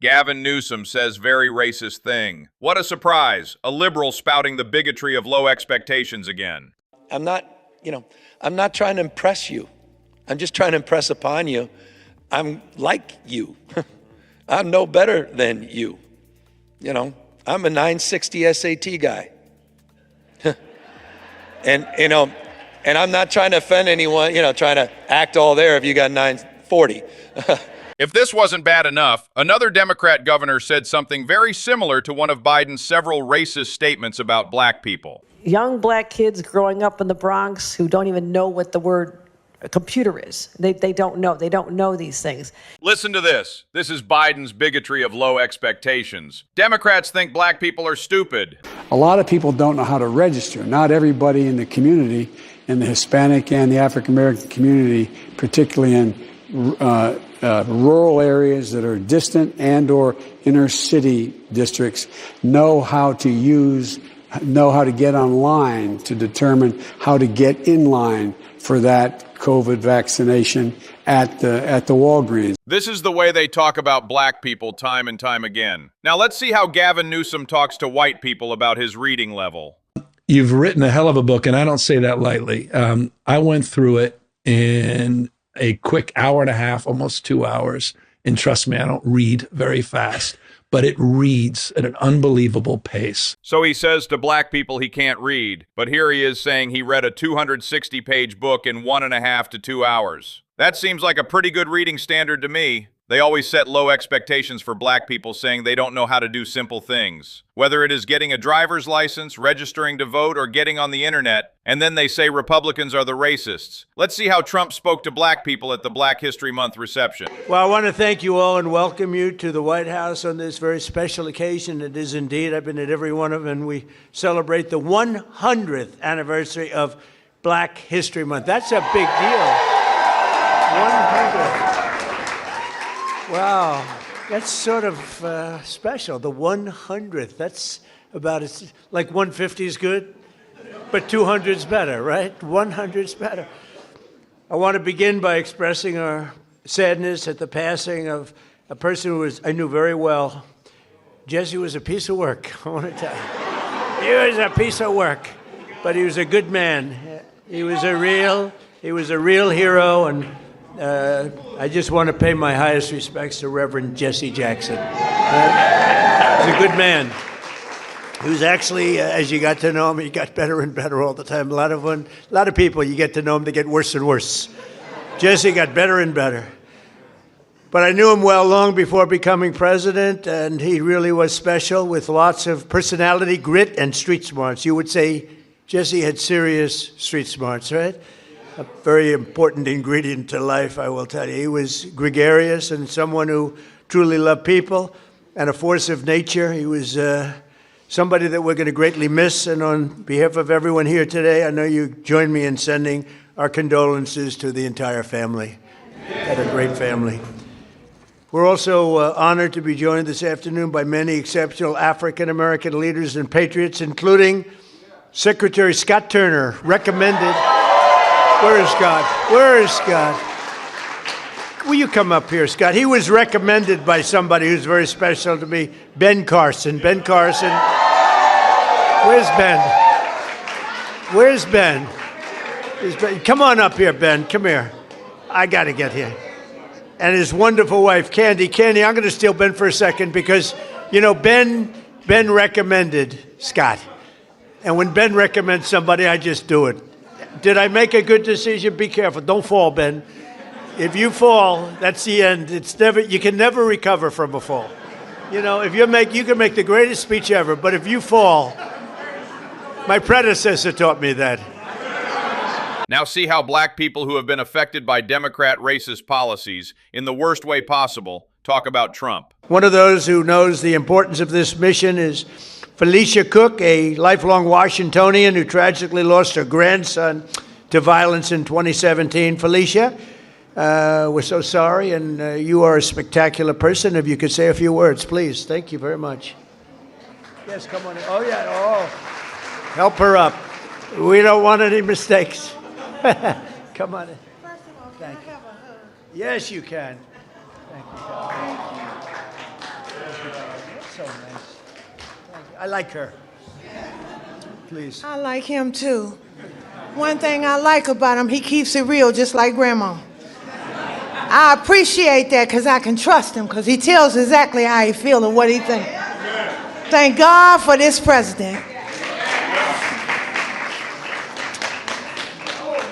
Gavin Newsom says very racist thing. What a surprise. A liberal spouting the bigotry of low expectations again. I'm not trying to impress you. I'm just trying to impress upon you. I'm like you. I'm no better than you. I'm a 960 SAT guy. and I'm not trying to offend anyone, trying to act all there if you got 940. If this wasn't bad enough, another Democrat governor said something very similar to one of Biden's several racist statements about black people. Young black kids growing up in the Bronx who don't even know what the word computer is. They don't know. They don't know these things. Listen to this. This is Biden's bigotry of low expectations. Democrats think black people are stupid. A lot of people don't know how to register. Not everybody in the community, in the Hispanic and the African American community, particularly in rural areas that are distant and or inner city districts, know how to get online to determine how to get in line for that COVID vaccination at the Walgreens. This is the way they talk about black people time and time again. Now let's see how Gavin Newsom talks to white people about his reading level. You've written a hell of a book, and I don't say that lightly. I went through it in a quick hour and a half, almost 2 hours. And trust me, I don't read very fast, but it reads at an unbelievable pace. So he says to black people he can't read, but here he is saying he read a 260-page book in 1.5 to 2 hours. That seems like a pretty good reading standard to me. They always set low expectations for black people, saying they don't know how to do simple things. Whether it is getting a driver's license, registering to vote, or getting on the internet, and then they say Republicans are the racists. Let's see how Trump spoke to black people at the Black History Month reception. Well, I want to thank you all and welcome you to the White House on this very special occasion. It is indeed. I've been at every one of them, and we celebrate the 100th anniversary of Black History Month. That's a big deal. 100. Wow, that's sort of special. The 100th. That's about it. Like 150 is good, but 200 is better, right? 100 is better. I want to begin by expressing our sadness at the passing of a person who I knew very well. Jesse was a piece of work. I want to tell you, he was a piece of work, but he was a good man. He was a real hero, and I just want to pay my highest respects to Reverend Jesse Jackson. He's a good man. He was actually, as you got to know him, he got better and better all the time. A lot of people, you get to know him, they get worse and worse. Jesse got better and better. But I knew him well long before becoming president, and he really was special with lots of personality, grit, and street smarts. You would say Jesse had serious street smarts, right? A very important ingredient to life, I will tell you. He was gregarious and someone who truly loved people and a force of nature. He was somebody that we're going to greatly miss. And on behalf of everyone here today, I know you join me in sending our condolences to the entire family. Had a great family. We're also honored to be joined this afternoon by many exceptional African-American leaders and patriots, including Secretary Scott Turner, recommended. Where is Scott? Where is Scott? Will you come up here, Scott? He was recommended by somebody who's very special to me, Ben Carson. Ben Carson. Where's Ben? Where's Ben? Come on up here, Ben. Come here. I got to get here. And his wonderful wife, Candy. Candy, I'm going to steal Ben for a second because, Ben recommended Scott. And when Ben recommends somebody, I just do it. Did I make a good decision? Be careful. Don't fall, Ben. If you fall, that's the end. You can never recover from a fall. If you can make the greatest speech ever, but if you fall, my predecessor taught me that. Now see how black people who have been affected by Democrat racist policies in the worst way possible talk about Trump. One of those who knows the importance of this mission is Felicia Cook, a lifelong Washingtonian who tragically lost her grandson to violence in 2017. Felicia, we're so sorry, and you are a spectacular person. If you could say a few words, please. Thank you very much. Yes, come on in. Oh, yeah. Oh, help her up. We don't want any mistakes. Come on in. First of all, can I have a hug? Yes, you can. Thank you. so nice. Thank you. I like her. Please. I like him too. One thing I like about him, he keeps it real just like Grandma. I appreciate that because I can trust him because he tells exactly how he feels and what he thinks. Thank God for this president.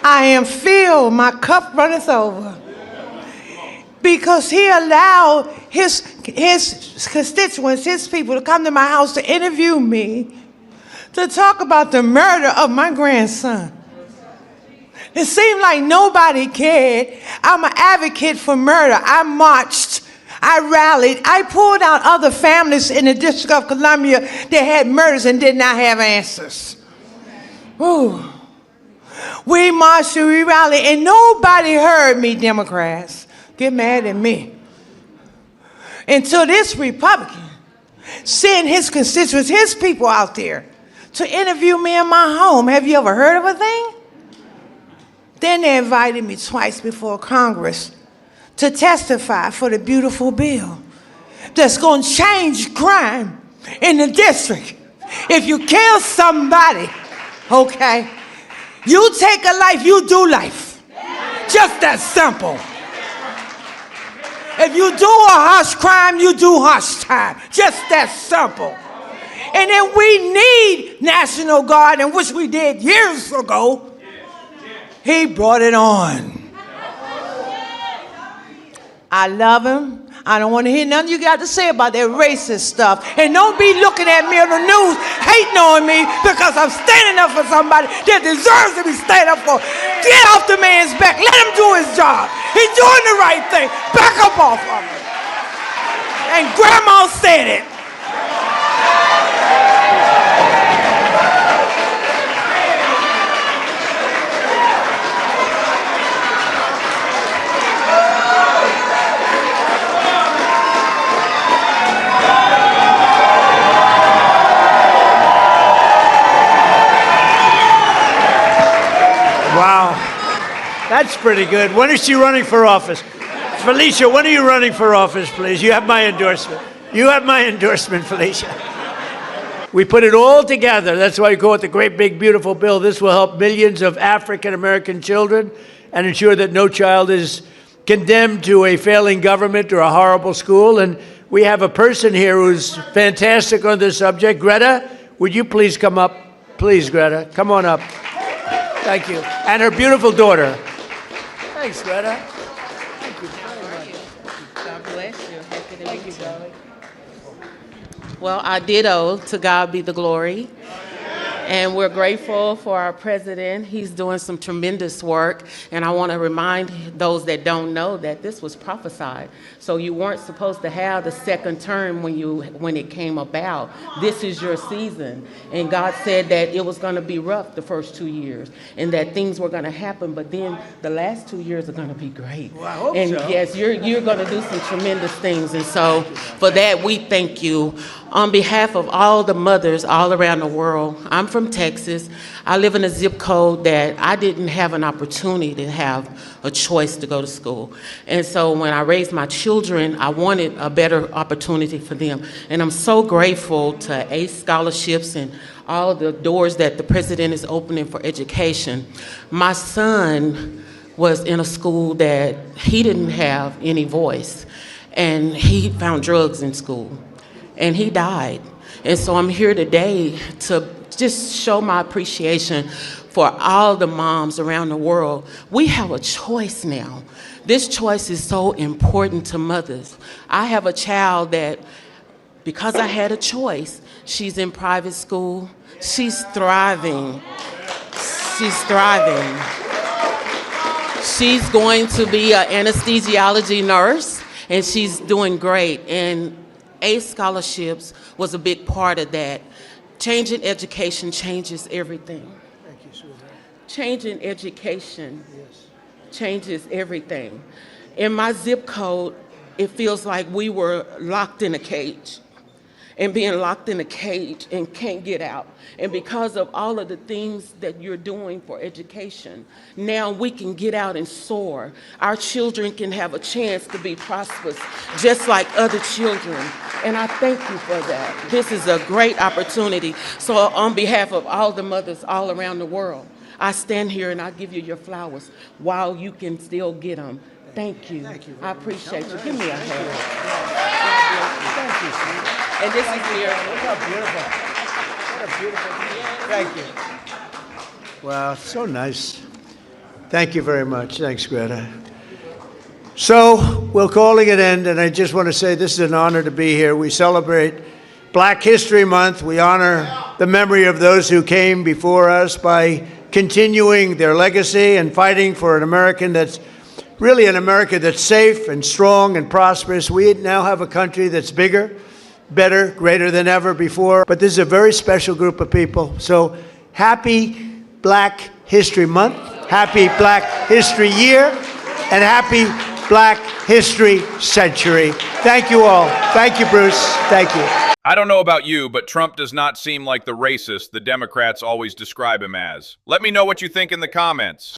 I am filled, my cup runneth over. Because he allowed his constituents, his people to come to my house to interview me, to talk about the murder of my grandson. It seemed like nobody cared. I'm an advocate for murder. I marched. I rallied. I pulled out other families in the District of Columbia that had murders and did not have answers. Ooh. We marched and we rallied, and nobody heard me, Democrats. Get mad at me. Until this Republican sent his constituents, his people out there to interview me in my home. Have you ever heard of a thing? Then they invited me twice before Congress to testify for the beautiful bill that's going to change crime in the district. If you kill somebody, okay, you take a life, you do life. Just that simple. If you do a harsh crime, you do harsh time. Just that simple. And then we need National Guard, and which we did years ago. He brought it on. I love him. I don't want to hear nothing you got to say about that racist stuff. And don't be looking at me on the news hating on me because I'm standing up for somebody that deserves to be standing up for. Get off the man's back. Let him do his job. He's doing the right thing. Back up off of him. And Grandma said it. Wow. That's pretty good. When is she running for office? Felicia, when are you running for office, please? You have my endorsement. You have my endorsement, Felicia. We put it all together. That's why we call it the great, big, beautiful bill. This will help millions of African-American children and ensure that no child is condemned to a failing government or a horrible school. And we have a person here who's fantastic on this subject. Greta, would you please come up? Please, Greta, come on up. Thank you. And her beautiful daughter. Thanks, Greta. Thank you very much. God bless you. Happy to meet you, darling. Well, I ditto, to God be the glory. And we're grateful for our president. He's doing some tremendous work. And I want to remind those that don't know that this was prophesied. So you weren't supposed to have the second term when it came about. This is your season. And God said that it was going to be rough the first 2 years and that things were going to happen. But then the last 2 years are going to be great. Well, I hope and so. yes, you're going to do some tremendous things. And so for that, we thank you. On behalf of all the mothers all around the world, I'm from Texas. I live in a zip code that I didn't have an opportunity to have a choice to go to school. And so when I raised my children, I wanted a better opportunity for them. And I'm so grateful to ACE scholarships and all the doors that the president is opening for education. My son was in a school that he didn't have any voice, and he found drugs in school. And he died. And so I'm here today to just show my appreciation for all the moms around the world. We have a choice now. This choice is so important to mothers. I have a child that, because I had a choice, she's in private school. She's thriving. She's thriving. She's going to be an anesthesiology nurse, and she's doing great. And ACE scholarships was a big part of that. Changing education changes everything. Thank you, Susan. Changing education changes everything. In my zip code, it feels like we were locked in a cage. And being locked in a cage and can't get out. And because of all of the things that you're doing for education, now we can get out and soar. Our children can have a chance to be prosperous, just like other children. And I thank you for that. This is a great opportunity. So on behalf of all the mothers all around the world, I stand here and I give you your flowers while you can still get them. Thank you. I appreciate you. Give me a hand. Thank you, sweetie. And this is here. Look how beautiful. What a beautiful. Thank you. Wow, so nice. Thank you very much. Thanks, Greta. So we're calling it end, and I just want to say this is an honor to be here. We celebrate Black History Month. We honor the memory of those who came before us by continuing their legacy and fighting for an American that's really an America that's safe and strong and prosperous. We now have a country that's bigger, better, greater than ever before. But this is a very special group of people. So happy Black History Month, happy Black History Year, and happy Black History Century. Thank you all. Thank you, Bruce. Thank you. I don't know about you, but Trump does not seem like the racist the Democrats always describe him as. Let me know what you think in the comments.